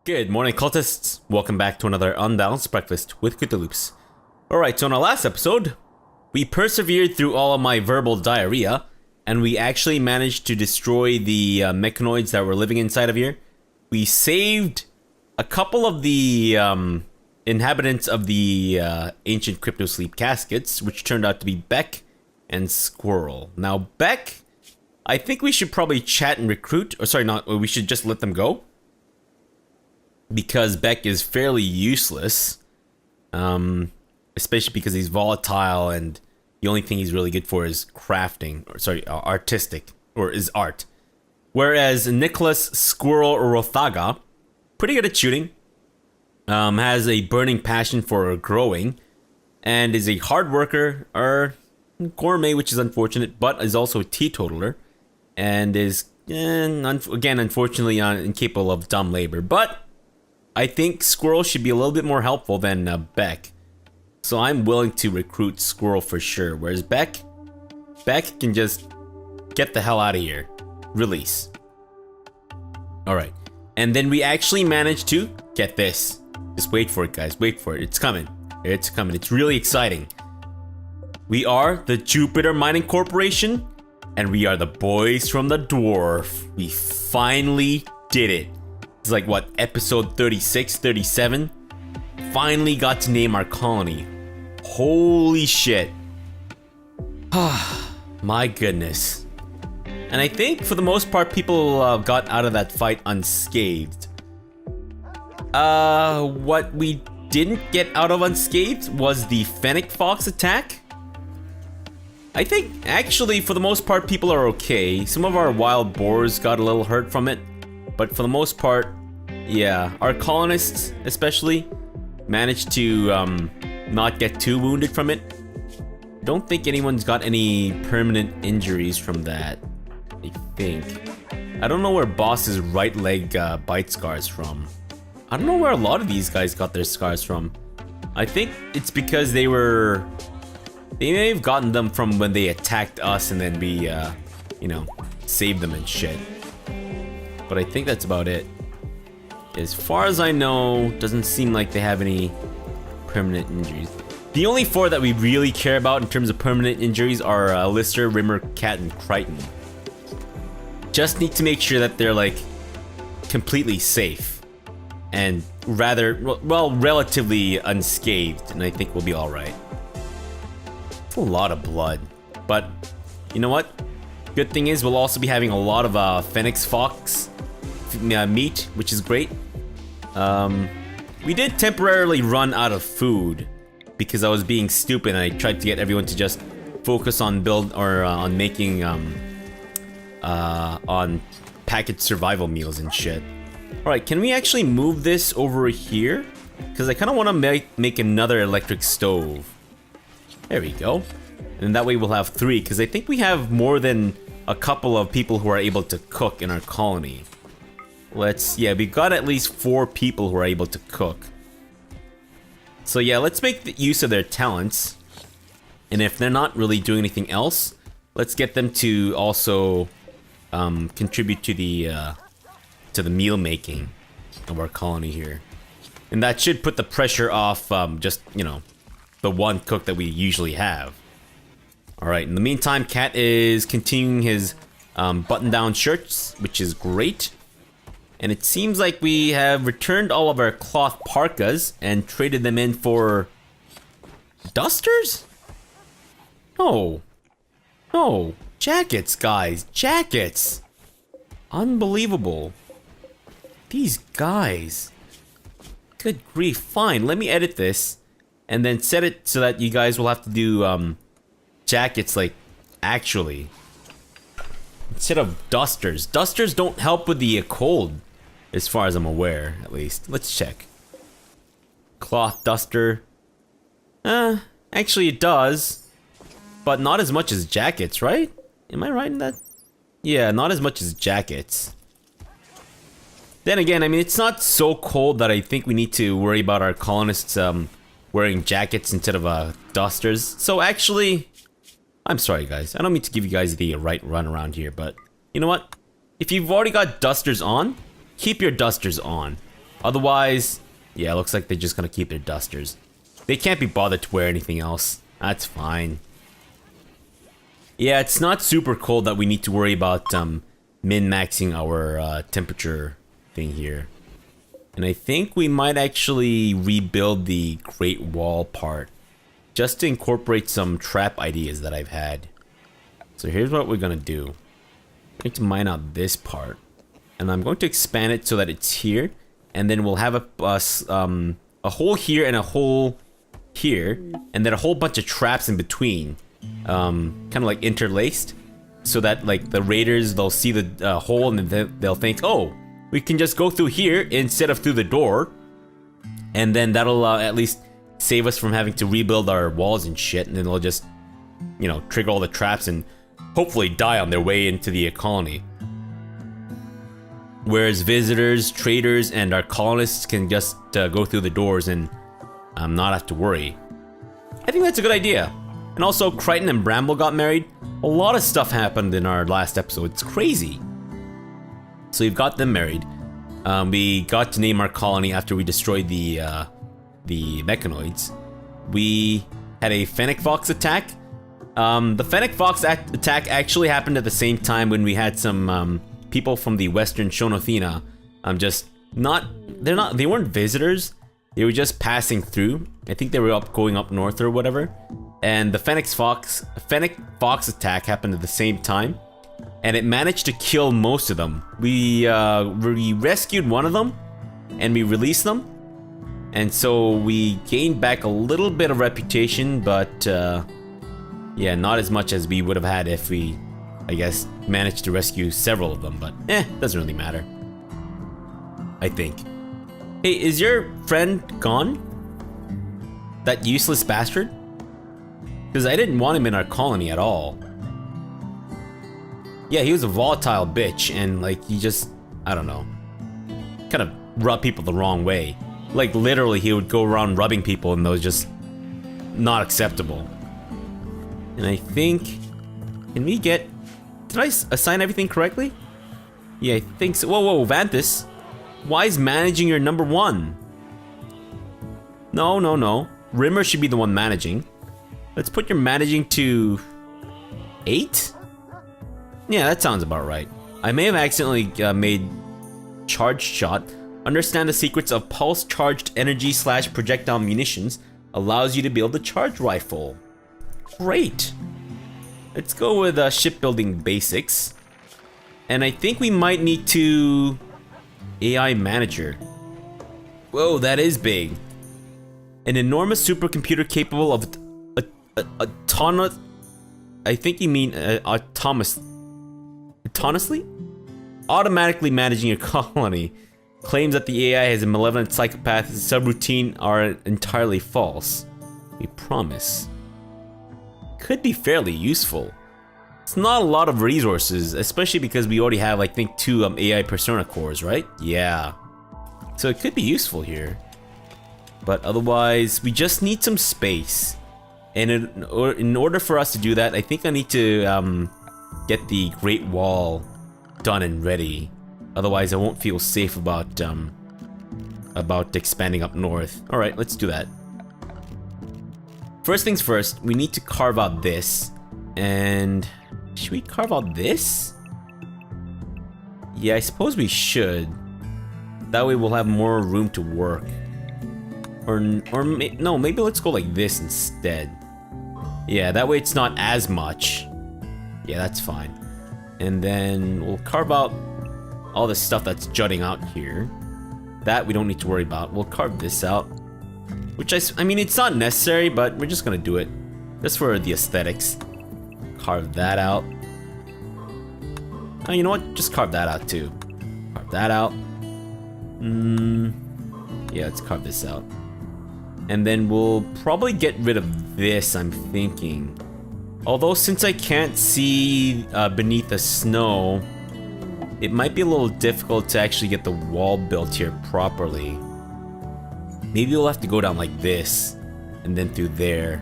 Good morning, cultists. Welcome back to another Unbalanced Breakfast with Loops. Alright, so in our last episode, we persevered through all of my verbal diarrhea, and we actually managed to destroy the mechanoids that were living inside of here. We saved a couple of the inhabitants of the ancient cryptosleep caskets, which turned out to be Beck and Squirrel. Now, Beck, I think we should probably chat and recruit, or sorry, not, we should just let them go. Because Beck is fairly useless, especially because he's volatile and the only thing he's really good for is crafting, or sorry, artistic, or is art. Whereas Nicholas, Squirrel, or Rothaga, pretty good at shooting, has a burning passion for growing, and is a hard worker, or gourmet, which is unfortunate, but is also a teetotaler, and is, again, unfortunately, incapable of dumb labor, but I think Squirrel should be a little bit more helpful than Beck. So I'm willing to recruit Squirrel for sure. Whereas Beck can just get the hell out of here. Release. Alright. And then we actually managed to get this. Just wait for it, guys. Wait for it. It's coming. It's coming. It's really exciting. We are the Jupiter Mining Corporation. And we are the boys from the Dwarf. We finally did it. It's like, what, episode 36, 37? Finally got to name our colony. Holy shit. My goodness. And I think, for the most part, people got out of that fight unscathed. What we didn't get out of unscathed was the Fennec Fox attack. I think, actually, for the most part, people are okay. Some of our wild boars got a little hurt from it. But for the most part, yeah, our colonists especially managed to not get too wounded from it. Don't think anyone's got any permanent injuries from that, I think. I don't know where Boss's right leg bite scars from. I don't know where a lot of these guys got their scars from. I think it's because they may have gotten them from when they attacked us and then we, saved them and shit. But I think that's about it. As far as I know, doesn't seem like they have any permanent injuries. The only four that we really care about in terms of permanent injuries are Lister, Rimmer, Cat, and Crichton. Just need to make sure that they're like completely safe and relatively unscathed, and I think we'll be all right. It's a lot of blood, but you know what? Good thing is we'll also be having a lot of Fennec Fox meat, which is great. We did temporarily run out of food because I was being stupid and I tried to get everyone to just focus on on making on packaged survival meals and shit. Alright, can we actually move this over here? Because I kind of want to make another electric stove. There we go. And that way we'll have 3, because I think we have more than a couple of people who are able to cook in our colony. We got at least 4 people who are able to cook. So yeah, let's make the use of their talents. And if they're not really doing anything else, let's get them to also contribute to the meal making of our colony here. And that should put the pressure off the one cook that we usually have. Alright, in the meantime, Cat is continuing his button-down shirts, which is great. And it seems like we have returned all of our cloth parkas and traded them in for dusters? No. No. Jackets, guys. Jackets. Unbelievable. These guys. Good grief. Fine, let me edit this and then set it so that you guys will have to do jackets, like, actually. Instead of dusters. Dusters don't help with the cold. As far as I'm aware, at least. Let's check. Cloth duster. Actually it does. But not as much as jackets, right? Am I right in that? Yeah, not as much as jackets. Then again, I mean, it's not so cold that I think we need to worry about our colonists wearing jackets instead of dusters. So actually, I'm sorry guys. I don't mean to give you guys the right run around here, but you know what? If you've already got dusters on, keep your dusters on. Otherwise, yeah, it looks like they're just gonna keep their dusters. They can't be bothered to wear anything else. That's fine. Yeah, it's not super cold that we need to worry about min-maxing our temperature thing here. And I think we might actually rebuild the Great Wall part just to incorporate some trap ideas that I've had. So here's what we're gonna do. I'm going to mine out this part, and I'm going to expand it so that it's here, and then we'll have a hole here and a hole here, and then a whole bunch of traps in between, kind of like interlaced, so that like the raiders, they'll see the hole and then they'll think, oh, we can just go through here instead of through the door, and then that'll at least save us from having to rebuild our walls and shit, and then they'll just, you know, trigger all the traps and hopefully die on their way into the colony. Whereas visitors, traders, and our colonists can just go through the doors and not have to worry. I think that's a good idea. And also, Crichton and Bramble got married. A lot of stuff happened in our last episode. It's crazy. So we've got them married. We got to name our colony after we destroyed the mechanoids. We had a Fennec Fox attack. The Fennec Fox attack actually happened at the same time when we had some people from the Western Shonothina. They weren't visitors. They were just passing through. I think they were going up north or whatever. And the Fennec Fox attack happened at the same time, and it managed to kill most of them. We rescued one of them, and we released them, and so we gained back a little bit of reputation, but yeah, not as much as we would have had if we, I guess, managed to rescue several of them. But doesn't really matter, I think. Hey, is your friend gone? That useless bastard? Because I didn't want him in our colony at all. Yeah, he was a volatile bitch, and like, he just, I don't know, kind of rubbed people the wrong way. Like, literally, he would go around rubbing people, and that was just not acceptable. And I think, can we get, did I assign everything correctly? Yeah, I think so. Whoa, Vanthus. Why is managing your number one? No. Rimmer should be the one managing. Let's put your managing to 8? Yeah, that sounds about right. I may have accidentally made charged shot. Understand the secrets of pulse charged energy / projectile munitions. Allows you to build a charge rifle. Great. Let's go with shipbuilding basics. And I think we might need to AI manager. Whoa, that is big. An enormous supercomputer capable of autonomous. I think you mean autonomously automatically managing a colony. Claims that the AI has a malevolent psychopath and subroutine are entirely false. We promise. Could be fairly useful. It's not a lot of resources, especially because we already have, I think, 2 AI persona cores, right? Yeah. So it could be useful here. But otherwise, we just need some space. And in order for us to do that, I think I need to get the Great Wall done and ready. Otherwise, I won't feel safe about expanding up north. All right, let's do that. First things first, we need to carve out this. And should we carve out this? Yeah, I suppose we should. That way we'll have more room to work. No, maybe let's go like this instead. Yeah, that way it's not as much. Yeah, that's fine. And then we'll carve out all the stuff that's jutting out here. That we don't need to worry about. We'll carve this out. Which I mean, it's not necessary, but we're just gonna do it. Just for the aesthetics. Carve that out. Oh, you know what? Just carve that out too. Carve that out. Yeah, let's carve this out. And then we'll probably get rid of this, I'm thinking. Although, since I can't see beneath the snow, it might be a little difficult to actually get the wall built here properly. Maybe we'll have to go down like this, and then through there.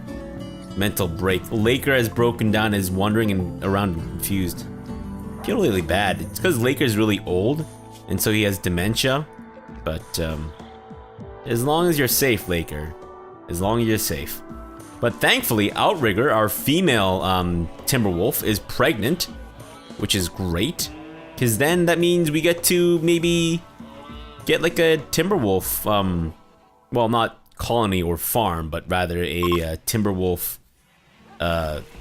Mental break. Laker has broken down, is wandering and around confused. I feel really bad. It's because Laker's really old, and so he has dementia. But as long as you're safe, Laker. As long as you're safe. But thankfully, Outrigger, our female Timberwolf, is pregnant, which is great. Because then that means we get to maybe get like a Timberwolf, well, not colony or farm, but rather a Timberwolf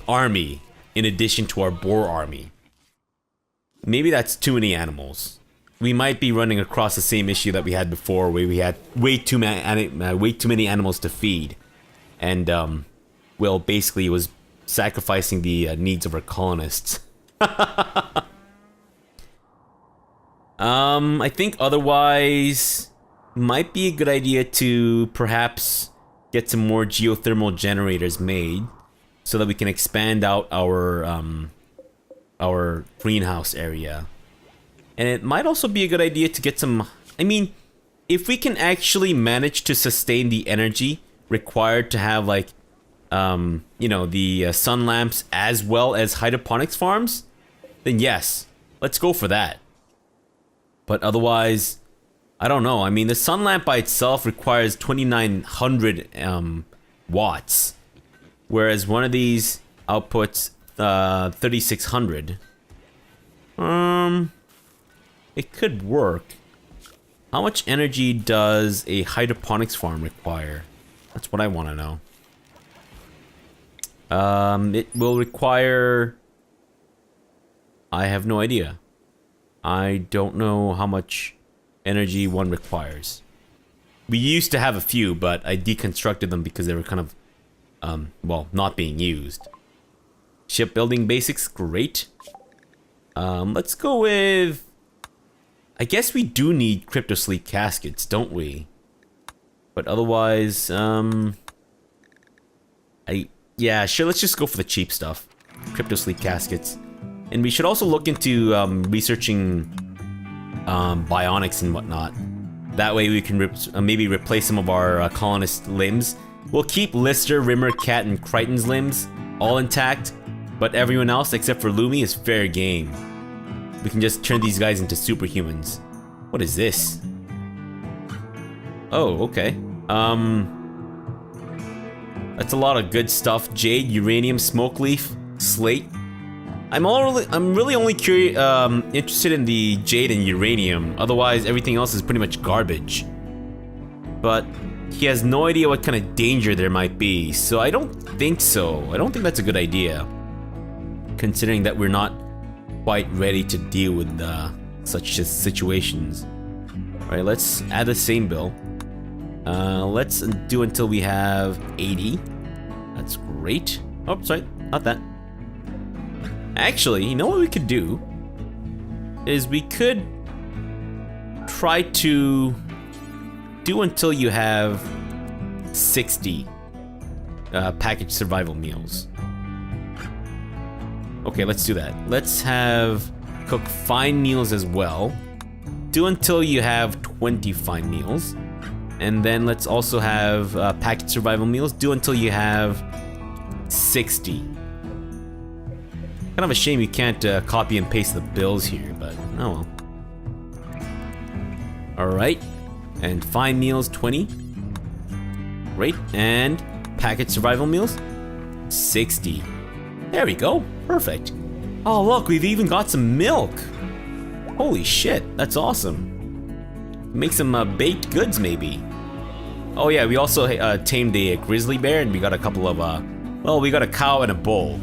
army in addition to our boar army. Maybe that's too many animals. We might be running across the same issue that we had before, where we had way too many animals to feed, and well, basically it was sacrificing the needs of our colonists. I think otherwise might be a good idea to perhaps get some more geothermal generators made so that we can expand out our greenhouse area. And it might also be a good idea to get some, I mean, if we can actually manage to sustain the energy required to have like, you know, the sun lamps as well as hydroponics farms, then yes, let's go for that. But otherwise, I don't know. I mean, the sun lamp by itself requires 2,900 watts, whereas one of these outputs 3,600. It could work. How much energy does a hydroponics farm require? That's what I want to know. It will require... I have no idea. I don't know how much energy one requires. We used to have a few, but I deconstructed them because they were kind of, well, not being used. Shipbuilding basics, great. Let's go with... I guess we do need crypto sleep caskets, don't we? But otherwise, yeah, sure, let's just go for the cheap stuff. Crypto sleep caskets. And we should also look into researching bionics and whatnot. That way we can maybe replace some of our colonist limbs. We'll keep Lister, Rimmer, Cat, and Crichton's limbs all intact, but everyone else except for Lumi is fair game. We can just turn these guys into superhumans. What is this? Oh, okay. That's a lot of good stuff. Jade, uranium, smoke leaf, slate. I'm really only interested in the jade and uranium. Otherwise, everything else is pretty much garbage. But he has no idea what kind of danger there might be, so I don't think so. I don't think that's a good idea, considering that we're not quite ready to deal with such situations. All right, let's add the same bill. Let's do until we have 80. That's great. Oh, sorry, not that. Actually, you know what we could do? Is we could try to do until you have 60 packaged survival meals. Okay, let's do that. Let's have cook fine meals as well. Do until you have 20 fine meals. And then let's also have packaged survival meals. Do until you have 60. Kind of a shame you can't copy and paste the bills here, but oh well. Alright. And fine meals, 20. Great. And packaged survival meals, 60. There we go. Perfect. Oh, look, we've even got some milk. Holy shit, that's awesome. Make some baked goods, maybe. Oh yeah, we also tamed a grizzly bear, and we got a couple of, well, we got a cow and a bull.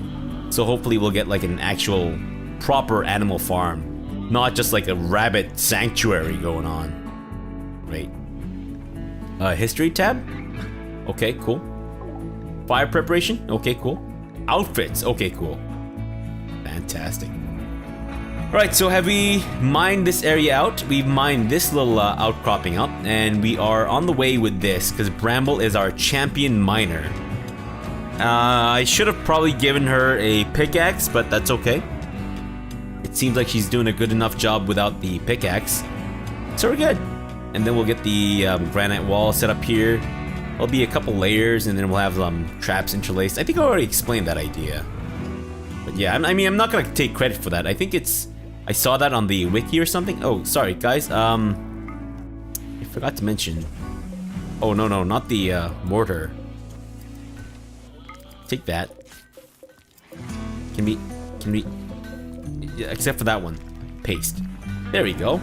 So hopefully we'll get like an actual proper animal farm, not just like a rabbit sanctuary going on. Great. History tab? Okay, cool. Fire preparation? Okay, cool. Outfits? Okay, cool. Fantastic. Alright, so have we mined this area out? We've mined this little outcropping up, and we are on the way with this, because Bramble is our champion miner. I should have probably given her a pickaxe, but that's okay. It seems like she's doing a good enough job without the pickaxe. So we're good. And then we'll get the granite wall set up here. There'll be a couple layers, and then we'll have traps interlaced. I think I already explained that idea. But yeah, I mean, I'm not gonna take credit for that. I think I saw that on the wiki or something. Oh, sorry, guys. If Forgot to mention. Oh, no, no, not the mortar. Take that. Can we, yeah, except for that one. Paste. There we go.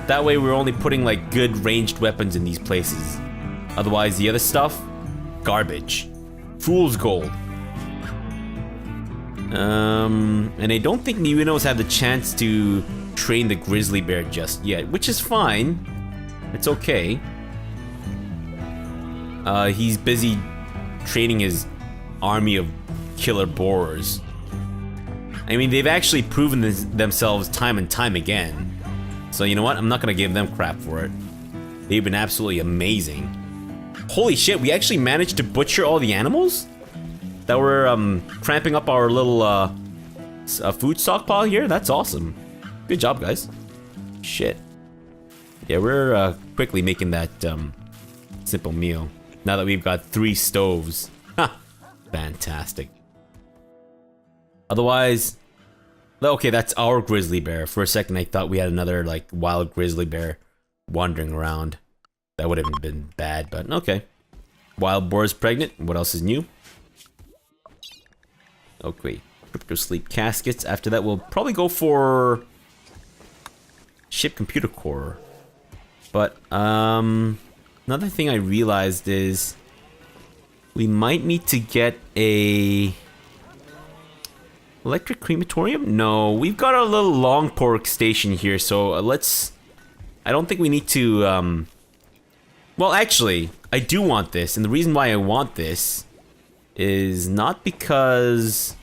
That way we're only putting like good ranged weapons in these places. Otherwise the other stuff, garbage. Fool's gold. And I don't think Niwino's had the chance to train the grizzly bear just yet, which is fine. It's okay. He's busy training his army of killer boars. I mean, they've actually proven themselves time and time again. So you know what? I'm not gonna give them crap for it. They've been absolutely amazing. Holy shit, we actually managed to butcher all the animals that were cramping up our little food stockpile here? That's awesome. Good job, guys. Shit. Yeah, we're quickly making that simple meal. Now that we've got 3 stoves. Ha! Fantastic. Otherwise... Okay, that's our grizzly bear. For a second I thought we had another, like, wild grizzly bear wandering around. That would have been bad, but okay. Wild boar is pregnant. What else is new? Okay, crypto sleep caskets. After that, we'll probably go for ship computer core. But another thing I realized is we might need to get a electric crematorium. No, we've got our little long pork station here, so let's. I don't think we need to. Well, actually, I do want this, and the reason why I want this is not because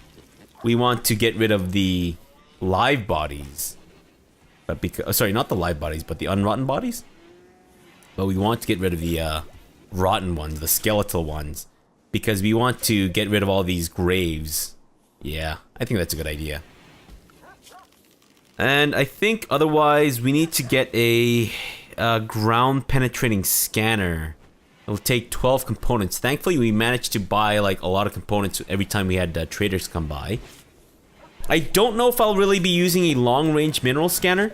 we want to get rid of the live bodies, but because sorry, not the live bodies, but the unrotten bodies. But we want to get rid of the rotten ones, the skeletal ones, because we want to get rid of all these graves. Yeah, I think that's a good idea. And I think otherwise we need to get a ground penetrating scanner. It'll take 12 components. Thankfully, we managed to buy like a lot of components every time we had traders come by. I don't know if I'll really be using a long-range mineral scanner.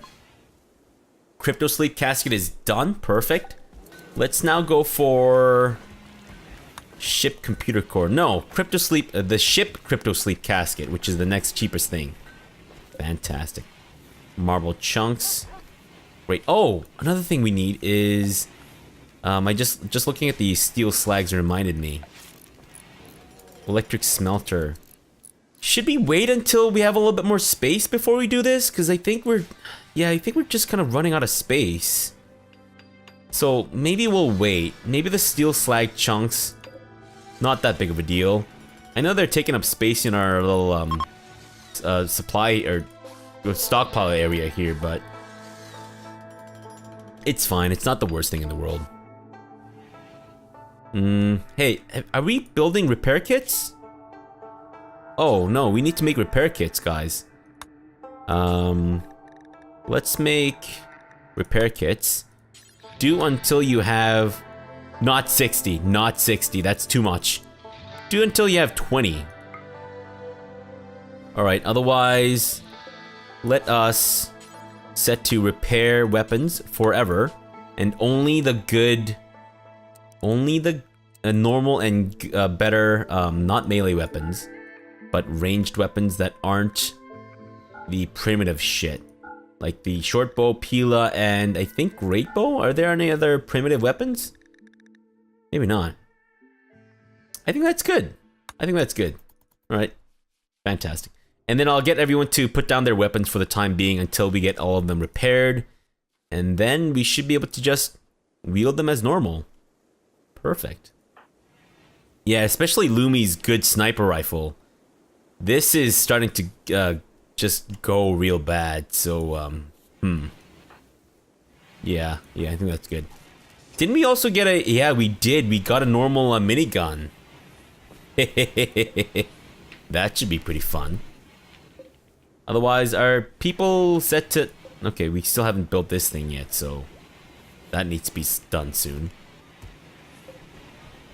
Crypto sleep casket is done. Perfect. Let's now go for ship computer core. No, crypto sleep. The ship crypto sleep casket, which is the next cheapest thing. Fantastic. Marble chunks. Great. Oh, another thing we need is. I just looking at the steel slags reminded me. Electric smelter. Should we wait until we have a little bit more space before we do this? Because I think we're just kind of running out of space. So maybe we'll wait. Maybe the steel slag chunks, not that big of a deal. I know they're taking up space in our little supply or stockpile area here, but it's fine. It's not the worst thing in the world. Hey, are we building repair kits? Oh no, we need to make repair kits, guys. Let's make repair kits. Do until you have not 60, not 60. That's too much. Do until you have 20. All right. Otherwise, let us set to repair weapons forever, and only the good. Only the normal and better, not melee weapons, but ranged weapons that aren't the primitive shit. Like the short bow, pila, and I think great bow. Are there any other primitive weapons? Maybe not. I think that's good. I think that's good. All right. Fantastic. And then I'll get everyone to put down their weapons for the time being until we get all of them repaired. And then we should be able to just wield them as normal. Perfect. Yeah, especially Lumi's good sniper rifle. This is starting to just go real bad, so, Yeah, I think that's good. Didn't we also get a... Yeah, we did. We got a normal minigun. That should be pretty fun. Otherwise, are people set to... Okay, we still haven't built this thing yet, so... That needs to be done soon.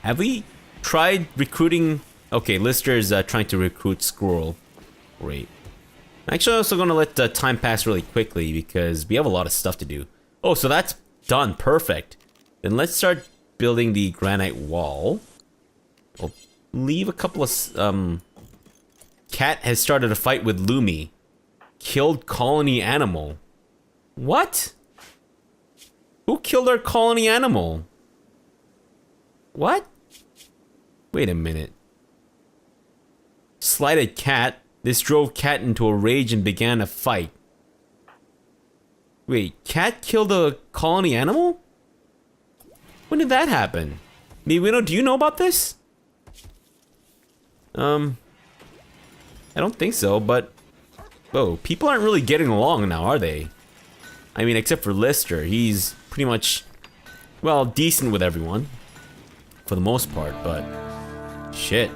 Have we tried recruiting... Okay, Lister is trying to recruit Squirrel. Great. Actually, I'm also going to let time pass really quickly because we have a lot of stuff to do. Oh, so that's done. Perfect. Then let's start building the granite wall. We'll leave a couple of, Cat has started a fight with Lumi. Killed colony animal. What? Who killed our colony animal? What? Wait a minute. Slighted Cat. This drove Cat into a rage and began a fight. Wait, Cat killed a colony animal? When did that happen? Miwino, do you know about this? I don't think so, but... Whoa, people aren't really getting along now, are they? I mean, except for Lister. He's pretty much, well, decent with everyone. For the most part, but... Shit.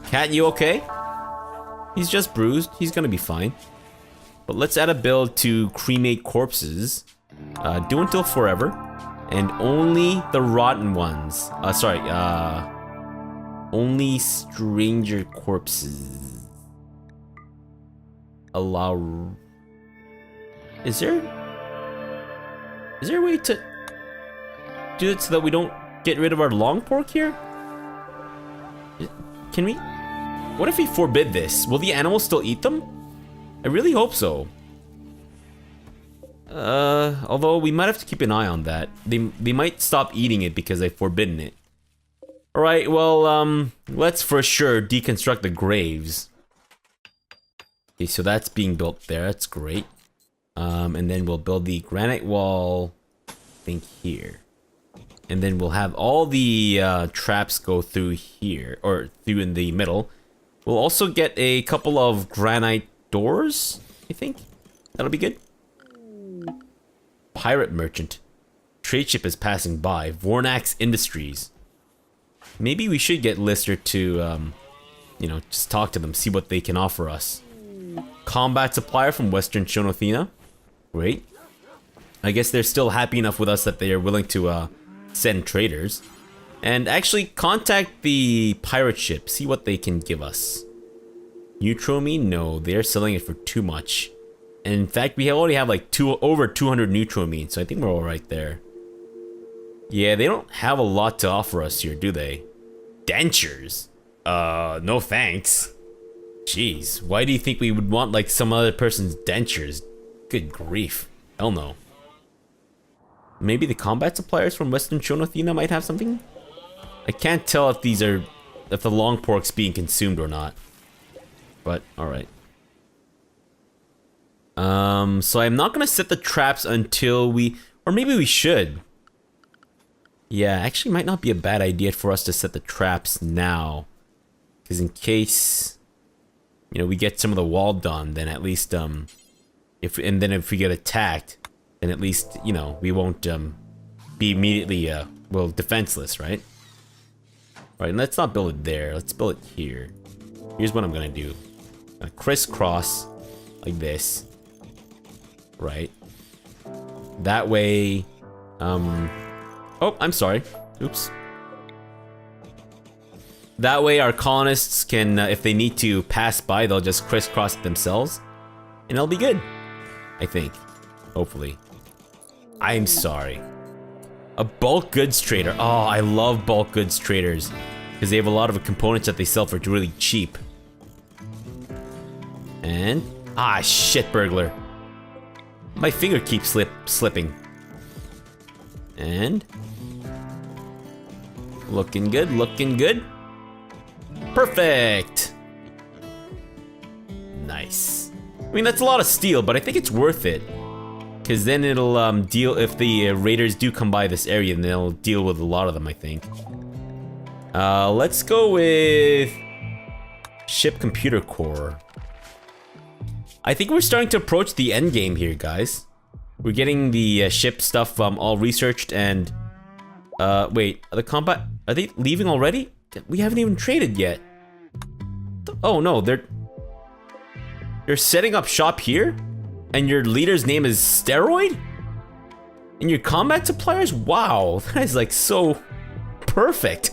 Cat, you okay? He's just bruised. He's gonna be fine. But let's add a build to cremate corpses. Do until forever. And only the rotten ones. Only stranger corpses. Allow... Is there a way to do it so that we don't get rid of our long pork here? Can we? What if we forbid this? Will the animals still eat them? I really hope so. Although we might have to keep an eye on that. They might stop eating it because they've forbidden it. Alright, well, let's for sure deconstruct the graves. Okay, so that's being built there, that's great. And then we'll build the granite wall, I think here. And then we'll have all the traps go through here, or through in the middle. We'll also get a couple of granite doors, I think. That'll be good. Pirate merchant. Trade ship is passing by. Vornax Industries. Maybe we should get Lister to, you know, just talk to them, see what they can offer us. Combat supplier from Western Shonothina. Great. I guess they're still happy enough with us that they are willing to send traders. And actually contact the pirate ship, see what they can give us. Neutromine? No, they're selling it for too much. And in fact, we already have like over 200 Neutromine, so I think we're alright there. Yeah, they don't have a lot to offer us here, do they? Dentures? No thanks. Jeez, why do you think we would want like some other person's dentures? Good grief. Hell no. Maybe the combat suppliers from Western Shonothina might have something? I can't tell if these are... if the long pork's being consumed or not. But, alright. So I'm not gonna set the traps until we... or maybe we should. Yeah, actually might not be a bad idea for us to set the traps now. Because in case... you know, we get some of the wall done, then at least, if we get attacked, then at least, you know, we won't, be immediately, well, defenseless, right? Alright, let's not build it there, let's build it here. Here's what I'm gonna do. I'm gonna crisscross, like this. Right. That way, oh, I'm sorry. Oops. That way our colonists can, if they need to pass by, they'll just crisscross it themselves. And it'll be good. I think. Hopefully. I'm sorry. A bulk goods trader. Oh, I love bulk goods traders. Because they have a lot of components that they sell for really cheap. And... ah, shit, burglar. My finger keeps slipping. And... looking good, looking good. Perfect! Nice. I mean, that's a lot of steel, but I think it's worth it. Because then it'll deal, if the raiders do come by this area, then they'll deal with a lot of them, I think. Let's go with... ship computer core. I think we're starting to approach the end game here, guys. We're getting the ship stuff all researched and... wait, the combat... are they leaving already? We haven't even traded yet. Oh no, they're setting up shop here? And your leader's name is Steroid? And your combat suppliers? Wow, that is like so perfect.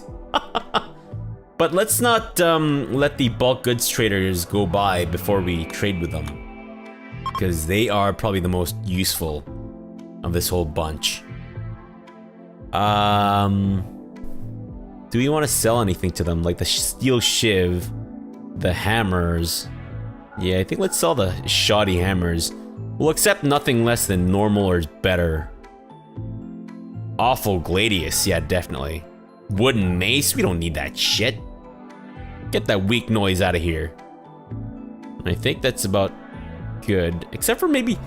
But let's not let the bulk goods traders go by before we trade with them. Because they are probably the most useful of this whole bunch. Do we want to sell anything to them? Like the steel shiv, the hammers. Yeah, I think let's sell the shoddy hammers. We'll accept nothing less than normal or better. Awful gladius, yeah, definitely. Wooden mace, we don't need that shit. Get that weak noise out of here. I think that's about good. Except for maybe...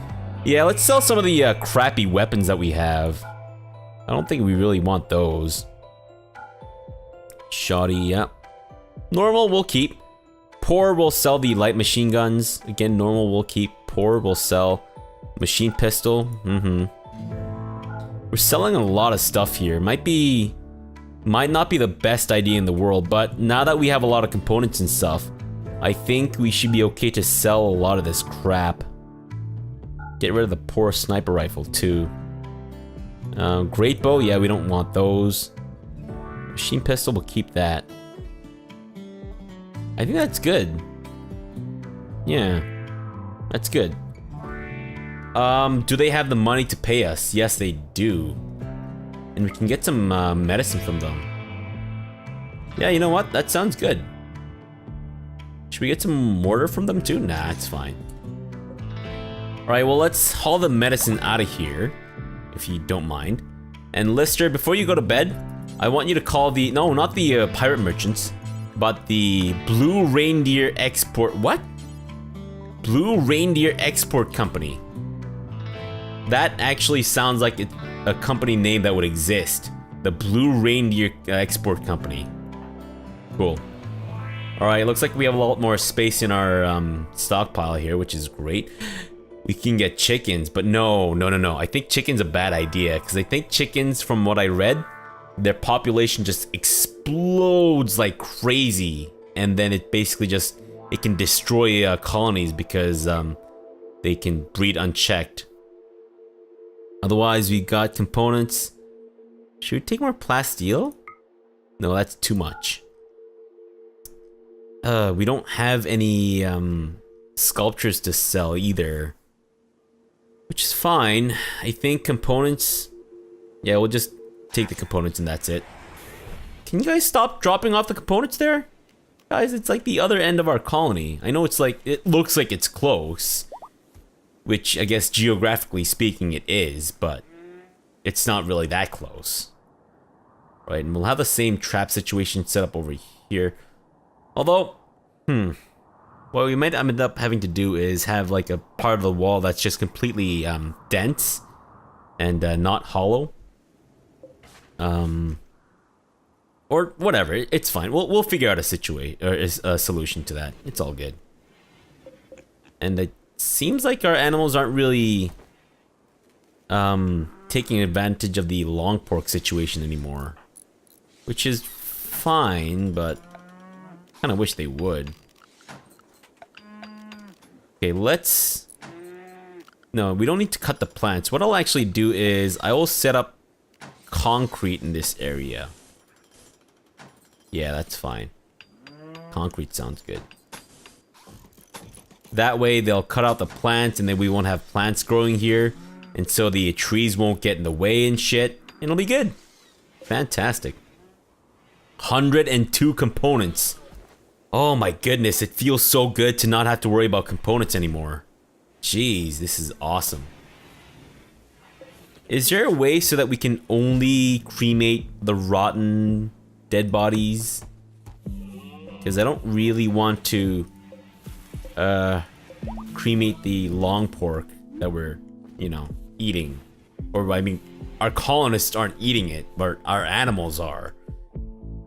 Yeah, let's sell some of the crappy weapons that we have. I don't think we really want those. Shoddy, yeah. Normal, we'll keep. Poor, we'll sell the light machine guns. Again, normal, we'll keep. Poor, we'll sell. Machine pistol, We're selling a lot of stuff here. Might not be the best idea in the world, but now that we have a lot of components and stuff, I think we should be okay to sell a lot of this crap. Get rid of the poor sniper rifle too. Great bow, yeah, we don't want those. Machine pistol, we'll keep that. I think that's good. Yeah, that's good. Do they have the money to pay us? Yes, they do. And we can get some medicine from them. Yeah, you know what? That sounds good. Should we get some mortar from them too? Nah, it's fine. Alright, well, let's haul the medicine out of here, if you don't mind. And Lister, before you go to bed, I want you to call the... No, not the pirate merchants, but the Blue Reindeer Export... What? Blue Reindeer Export Company. That actually sounds like a company name that would exist. The Blue Reindeer Export Company. Cool. Alright, looks like we have a lot more space in our stockpile here, which is great. We can get chickens, but no. I think chicken's a bad idea, because I think chickens, from what I read, their population just explodes like crazy. And then it basically just, it can destroy colonies because they can breed unchecked. Otherwise, we got components. Should we take more plasteel? No, that's too much. We don't have any sculptures to sell either, which is fine. I think components. Yeah, we'll just take the components and that's it. Can you guys stop dropping off the components there? Guys, it's like the other end of our colony. I know it's like, it looks like it's close, which I guess geographically speaking it is, but it's not really that close. Right, and we'll have the same trap situation set up over here. Although, what we might end up having to do is have like a part of the wall that's just completely dense and not hollow. Or whatever, it's fine. We'll figure out a solution to that. It's all good. And it seems like our animals aren't really taking advantage of the long pork situation anymore, which is fine, but kind of wish they would. Okay, let's... No, we don't need to cut the plants. What I'll actually do is I will set up concrete in this area. Yeah, that's fine. Concrete sounds good. That way they'll cut out the plants and then we won't have plants growing here. And so the trees won't get in the way and shit. It'll be good. Fantastic. 102 components. Oh my goodness, it feels so good to not have to worry about components anymore. Jeez, this is awesome. Is there a way so that we can only cremate the rotten dead bodies? Because I don't really want to cremate the long pork that we're, you know, eating. Or I mean, our colonists aren't eating it, but our animals are.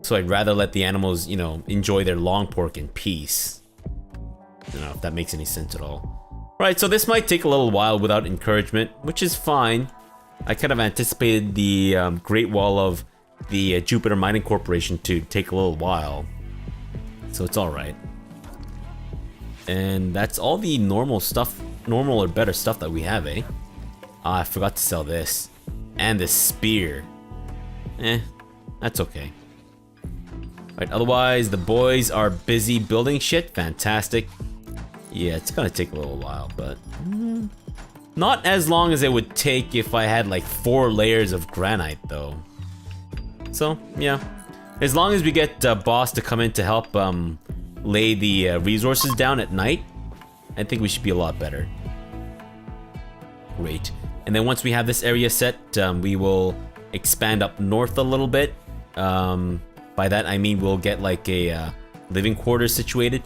So I'd rather let the animals, you know, enjoy their long pork in peace. I don't know if that makes any sense at all. Right, so this might take a little while without encouragement, which is fine. I kind of anticipated the Great Wall of the Jupiter Mining Corporation to take a little while. So it's alright. And that's all the normal stuff, normal or better stuff that we have, eh? Ah, I forgot to sell this. And the spear. That's okay. Right, otherwise the boys are busy building shit. Fantastic. Yeah, it's gonna take a little while, but not as long as it would take if I had like 4 layers of granite though. So, yeah. As long as we get boss to come in to help lay the resources down at night, I think we should be a lot better. Great. And then once we have this area set, we will expand up north a little bit. By that I mean we'll get like a living quarters situated.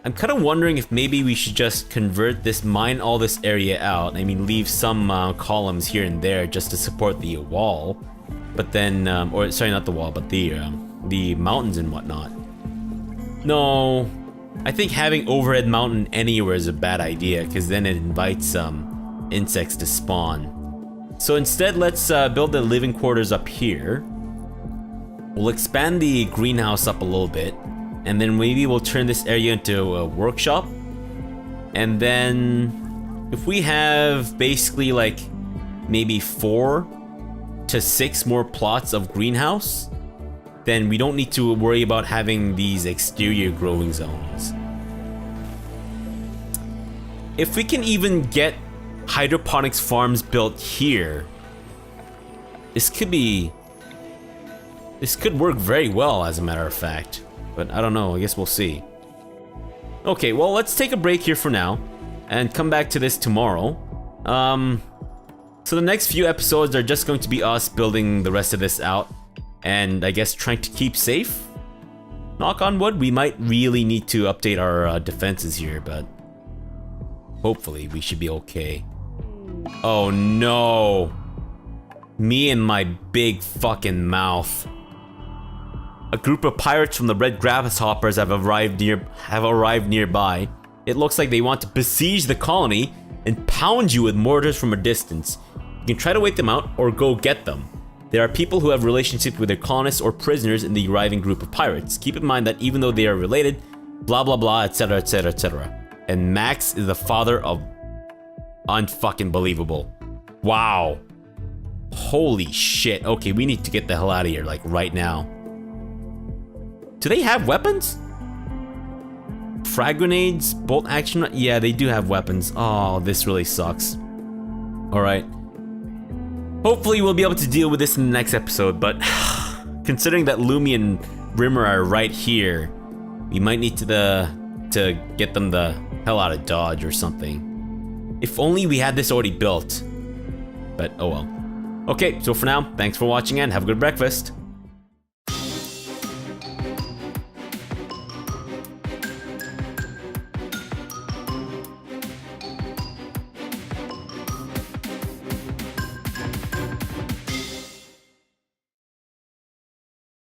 I'm kind of wondering if maybe we should just convert this, mine all this area out. I mean, leave some columns here and there just to support the wall. But then, or sorry, not the wall, but the mountains and whatnot. No, I think having overhead mountain anywhere is a bad idea because then it invites insects to spawn. So instead, let's build the living quarters up here. We'll expand the greenhouse up a little bit, and then maybe we'll turn this area into a workshop. And then if we have basically like maybe 4 to 6 more plots of greenhouse, then we don't need to worry about having these exterior growing zones. If we can even get hydroponics farms built here, this could work very well, as a matter of fact. But I don't know, I guess we'll see. Okay, well, let's take a break here for now and come back to this tomorrow. So the next few episodes are just going to be us building the rest of this out and I guess trying to keep safe. Knock on wood, we might really need to update our defenses here, but hopefully we should be okay. Oh no! Me and my big fucking mouth. A group of pirates from the Red Grasshoppers have arrived nearby. It looks like they want to besiege the colony and pound you with mortars from a distance. You can try to wait them out or go get them. There are people who have relationships with their colonists or prisoners in the arriving group of pirates. Keep in mind that even though they are related, blah blah blah, etc, etc, etc. And Max is the father of unfucking believable. Wow. Holy shit. Okay, we need to get the hell out of here, like right now. Do they have weapons? Frag grenades, bolt action, yeah, they do have weapons. Oh, this really sucks. Alright. Hopefully we'll be able to deal with this in the next episode, but considering that Lumi and Rimmer are right here, we might need to get them the hell out of Dodge or something. If only we had this already built. But oh well. Okay, so for now, thanks for watching and have a good breakfast.